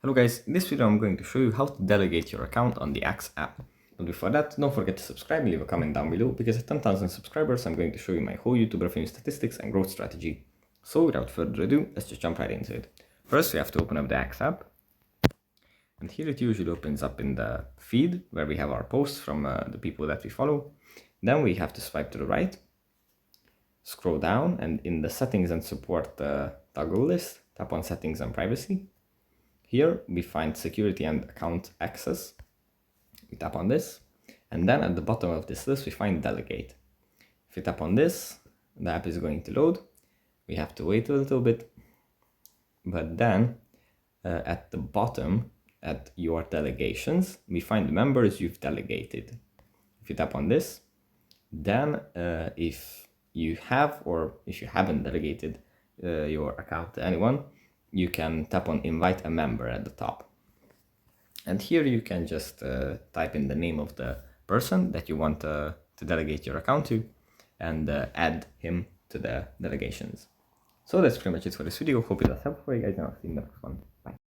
Hello guys, in this video I'm going to show you how to delegate your account on the Axe app. But before that, don't forget to subscribe and leave a comment down below, because at 10,000 subscribers I'm going to show you my whole YouTube revenue statistics and growth strategy. So without further ado, let's just jump right into it. First we have to open up the Axe app. And here it usually opens up in the feed, where we have our posts from the people that we follow. Then we have to swipe to the right, scroll down, and in the settings and support toggle list, tap on settings and privacy. Here we find security and account access. We tap on this, and then at the bottom of this list we find delegate. If we tap on this, the app is going to load. We have to wait a little bit, but then at the bottom, at your delegations, we find the members you've delegated. If you tap on this, then if you have or if you haven't delegated your account to anyone, you can tap on invite a member at the top. And here you can just type in the name of the person that you want to delegate your account to, and add him to the delegations. So that's pretty much it for this video. Hope it was helpful for you guys, and I'll see you in the next one.